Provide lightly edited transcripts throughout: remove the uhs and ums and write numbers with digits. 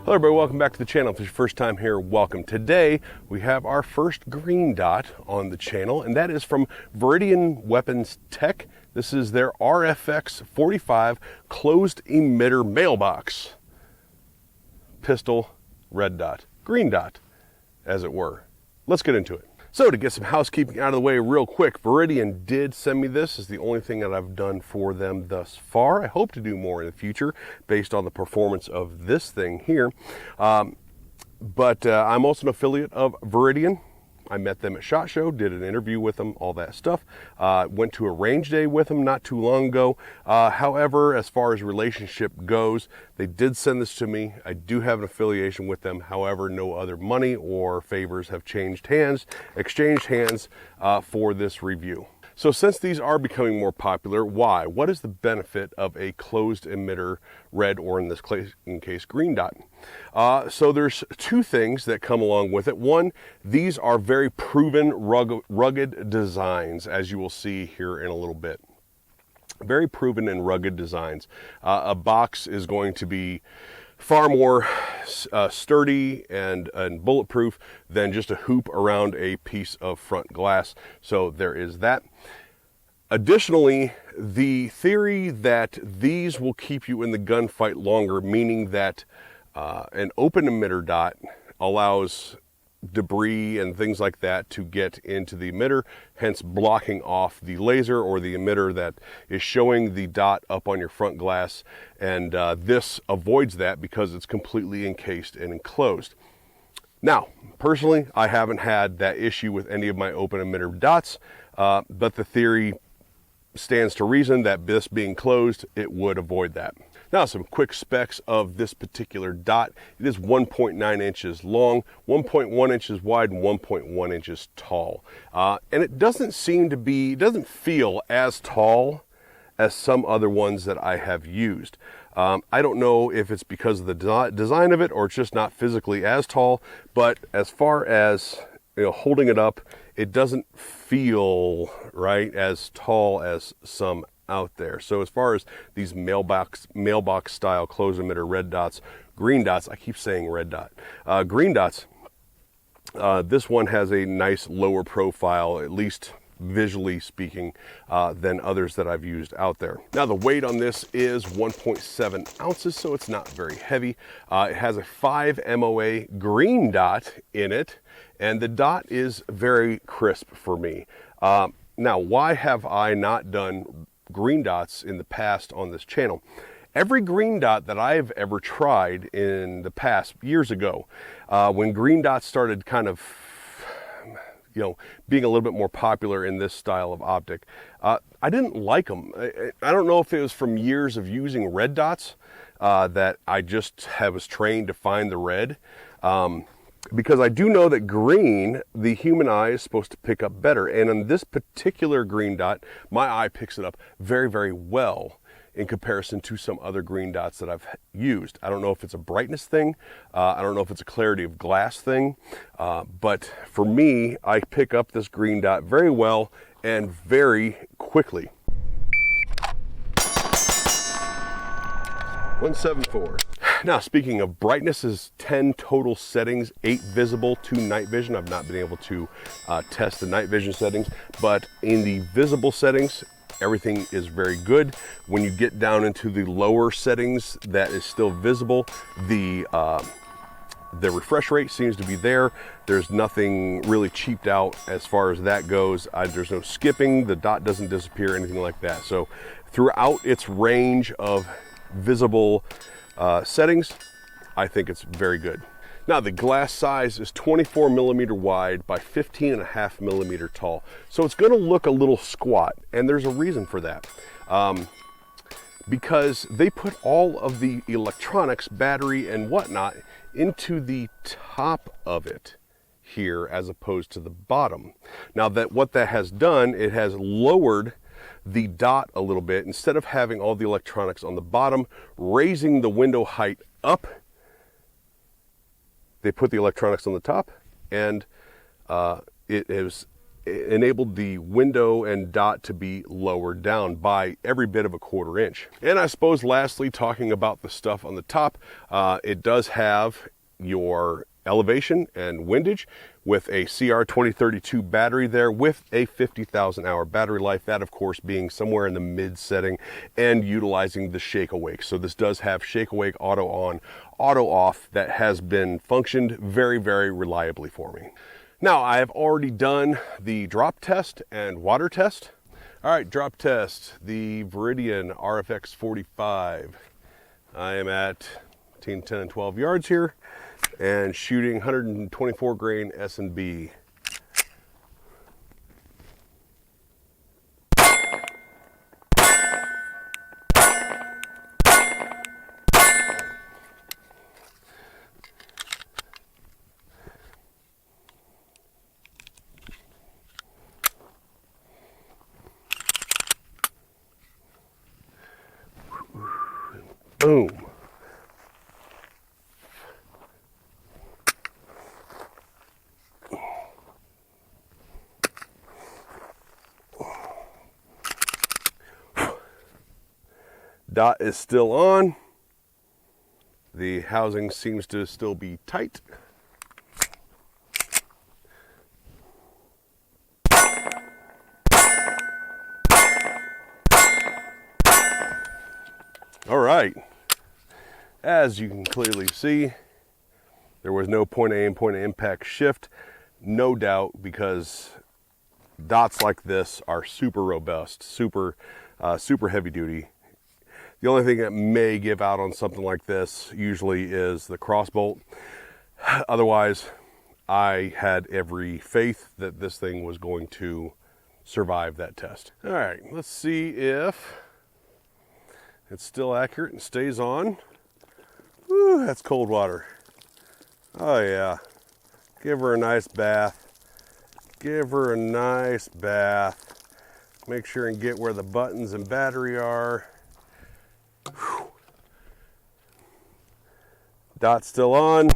Hello everybody, welcome back to the channel. If it's your first time here, welcome. Today we have our first green dot on the channel, and that is from Viridian Weapons Tech. This is their RFX45 closed emitter mailbox. Pistol, red dot, green dot, as it were. Let's get into it. So to get some housekeeping out of the way real quick, Viridian did send me this. It's the only thing that I've done for them thus far. I hope to do more in the future based on the performance of this thing here. But I'm also an affiliate of Viridian. I met them at SHOT Show, did an interview with them, all that stuff. Went to a range day with them not too long ago. However, as far as relationship goes, they did send this to me. I do have an affiliation with them. However, no other money or favors have exchanged hands for this review. So since these are becoming more popular, why? What is the benefit of a closed emitter red, or in this case green dot? So there's two things that come along with it. One, these are very proven rugged designs, as you will see here in a little bit. Very proven and rugged designs. A box is going to be far more sturdy and bulletproof than just a hoop around a piece of front glass. So there is that. Additionally, the theory that these will keep you in the gunfight longer, meaning that an open emitter dot allows debris and things like that to get into the emitter, hence blocking off the laser or the emitter that is showing the dot up on your front glass, and this avoids that because it's completely encased and enclosed. Now, personally, I haven't had that issue with any of my open emitter dots, but the theory stands to reason that this being closed, it would avoid that. Now, some quick specs of this particular dot. It is 1.9 inches long, 1.1 inches wide, and 1.1 inches tall. And it doesn't feel as tall as some other ones that I have used. I don't know if it's because of the design of it or it's just not physically as tall, but as far as holding it up, it doesn't feel right as tall as some out there. So as far as these mailbox style closed emitter red dots, green dots, I keep saying red dot, green dots, this one has a nice lower profile, at least visually speaking, than others that I've used out there. Now the weight on this is 1.7 ounces, so it's not very heavy. It has a 5 MOA green dot in it, and the dot is very crisp for me. Now, why have I not done green dots in the past on this channel? Every green dot that I've ever tried in the past, years ago, when green dots started kind of being a little bit more popular in this style of optic, I didn't like them. I don't know if it was from years of using red dots that I just was trained to find the red. Because I do know that green, the human eye is supposed to pick up better. And on this particular green dot, my eye picks it up very, very well in comparison to some other green dots that I've used. I don't know if it's a brightness thing. I don't know if it's a clarity of glass thing. But for me, I pick up this green dot very well and very quickly. 174. Now, speaking of brightness, is 10 total settings, 8 visible, 2 night vision. I've not been able to test the night vision settings, but in the visible settings, everything is very good. When you get down into the lower settings, that is still visible. The refresh rate seems to be there. There's nothing really cheaped out as far as that goes. There's no skipping. The dot doesn't disappear, anything like that. So throughout its range of visible settings, I think it's very good. Now the glass size is 24 millimeter wide by 15.5 millimeter tall. So it's going to look a little squat, and there's a reason for that. Because they put all of the electronics, battery and whatnot, into the top of it here as opposed to the bottom. Now what that has done, it has lowered the dot a little bit. Instead of having all the electronics on the bottom, raising the window height up, they put the electronics on the top, and it is enabled the window and dot to be lowered down by every bit of a 1/4 inch. And I suppose lastly, talking about the stuff on the top, it does have your elevation and windage with a CR2032 battery there with a 50,000 hour battery life. That of course being somewhere in the mid setting and utilizing the shake awake. So this does have shake awake auto on, auto off that has been functioned very, very reliably for me. Now I have already done the drop test and water test. All right, drop test, the Viridian RFX45. I am at between 10 and 12 yards here and shooting 124 grain S&B. Boom. Dot is still on. The housing seems to still be tight. All right, as you can clearly see, there was no point of aim, point of impact shift, no doubt, because dots like this are super robust, super heavy duty. The only thing that may give out on something like this usually is the crossbolt. Otherwise, I had every faith that this thing was going to survive that test. All right, let's see if it's still accurate and stays on. Woo, that's cold water. Oh yeah. Give her a nice bath. Give her a nice bath. Make sure and get where the buttons and battery are. Whew. Dot still on.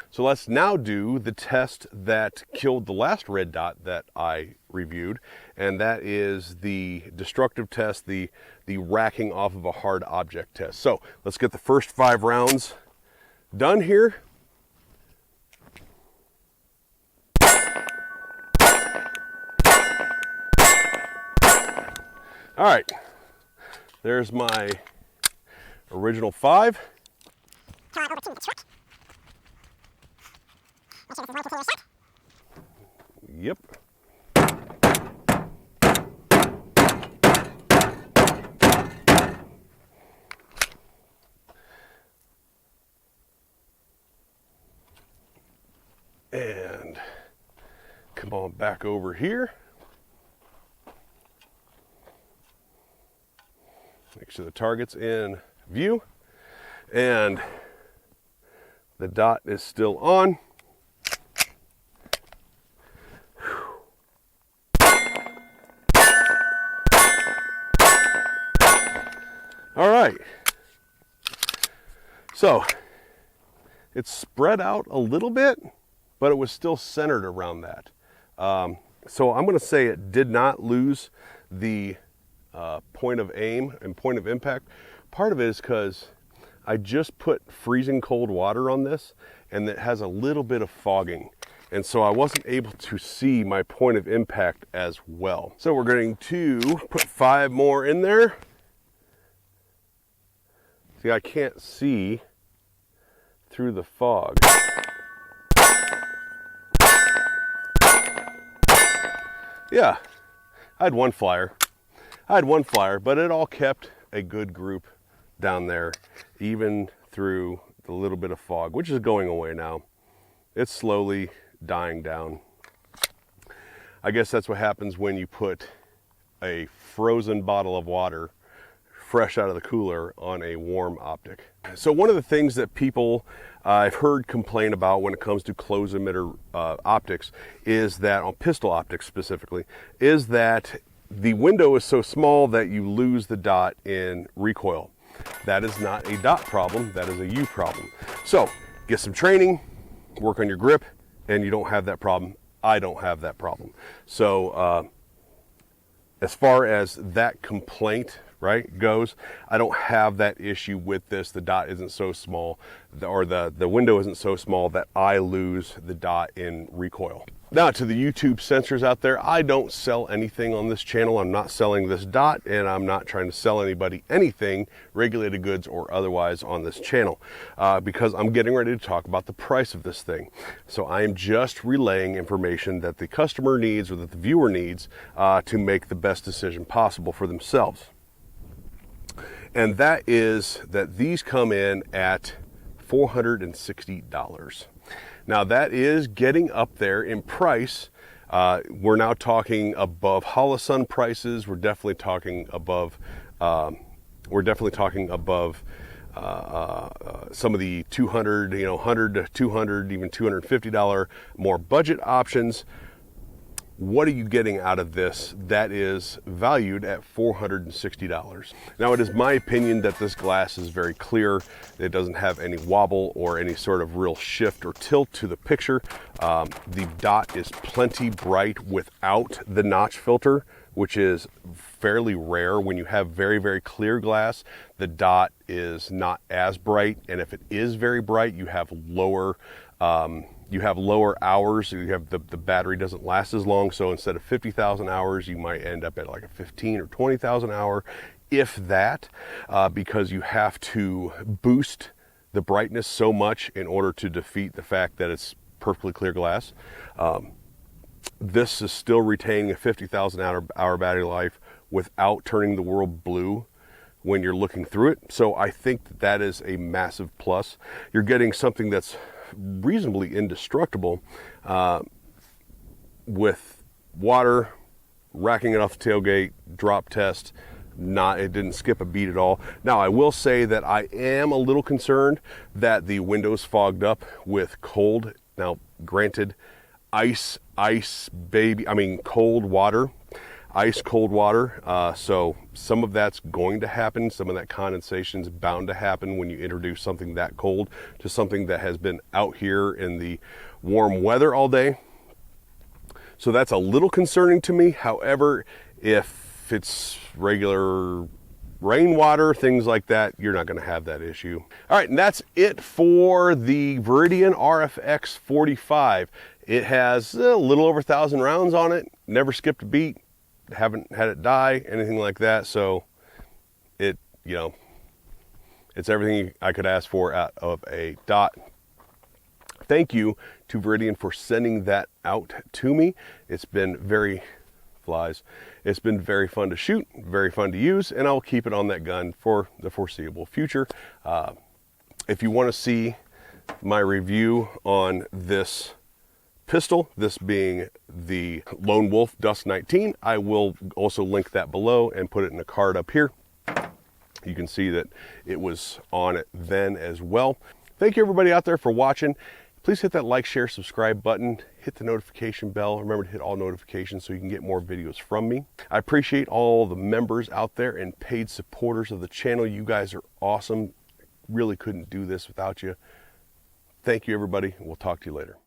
So let's now do the test that killed the last red dot that I reviewed, and that is the destructive test, the racking off of a hard object test. So let's get the first 5 rounds done here. All right, there's my original 5. Yep. And come on back over here. Make sure the target's in view. And the dot is still on. All right, so it's spread out a little bit, but it was still centered around that. So I'm going to say it did not lose the point of aim and point of impact. Part of it is because I just put freezing cold water on this, and it has a little bit of fogging. And so I wasn't able to see my point of impact as well. So we're going to put 5 more in there. See, I can't see through the fog. Yeah, I had one flyer, but it all kept a good group down there, even through the little bit of fog, which is going away now. It's slowly dying down. I guess that's what happens when you put a frozen bottle of water fresh out of the cooler on a warm optic. So one of the things that people I've heard complain about when it comes to close emitter optics is that, on pistol optics specifically, is that the window is so small that you lose the dot in recoil. That is not a dot problem, that is a U problem. So get some training, work on your grip, and you don't have that problem. I don't have that problem. So as far as that complaint, right, goes, I don't have that issue with this. The dot isn't so small, or the window isn't so small that I lose the dot in recoil. Now, to the YouTube sensors out there, I don't sell anything on this channel. I'm not selling this dot, and I'm not trying to sell anybody anything, regulated goods or otherwise, on this channel, because I'm getting ready to talk about the price of this thing. So I am just relaying information that the customer needs, or that the viewer needs, to make the best decision possible for themselves. And that is that these come in at $460. Now that is getting up there in price. We're now talking above Holosun prices. We're definitely talking above. Some of the $200, $100 to $200, even $250 more budget options. What are you getting out of this that is valued at $460? Now, it is my opinion that this glass is very clear. It doesn't have any wobble or any sort of real shift or tilt to the picture. The dot is plenty bright without the notch filter, which is fairly rare. When you have very, very clear glass, the dot is not as bright. And if it is very bright, you have lower hours. You have the battery doesn't last as long. So instead of 50,000 hours, you might end up at like a 15 or 20,000 hour, if that, because you have to boost the brightness so much in order to defeat the fact that it's perfectly clear glass. This is still retaining a 50,000 hour battery life without turning the world blue when you're looking through it. So I think that is a massive plus. You're getting something that's reasonably indestructible, with water, racking it off the tailgate, drop test, it didn't skip a beat at all. Now, I will say that I am a little concerned that the window's fogged up with cold. Now, granted, cold water, ice cold water. So some of that's going to happen. Some of that condensation is bound to happen when you introduce something that cold to something that has been out here in the warm weather all day. So that's a little concerning to me. However, if it's regular rainwater, things like that, you're not going to have that issue. All right, and that's it for the Viridian RFX45. It has a little over 1,000 rounds on it. Never skipped a beat. Haven't had it die, anything like that. So it's everything I could ask for out of a dot. Thank you to Viridian for sending that out to me. It's been it's been very fun to shoot, very fun to use, and I'll keep it on that gun for the foreseeable future. If you want to see my review on this pistol, this being the Lone Wolf Dusk 19, I will also link that below and put it in a card up here. You can see that it was on it then as well. Thank you everybody out there for watching. Please hit that like, share, subscribe button, hit the notification bell. Remember to hit all notifications so you can get more videos from me. I appreciate all the members out there and paid supporters of the channel. You guys are awesome. Really couldn't do this without you. Thank you everybody. We'll talk to you later.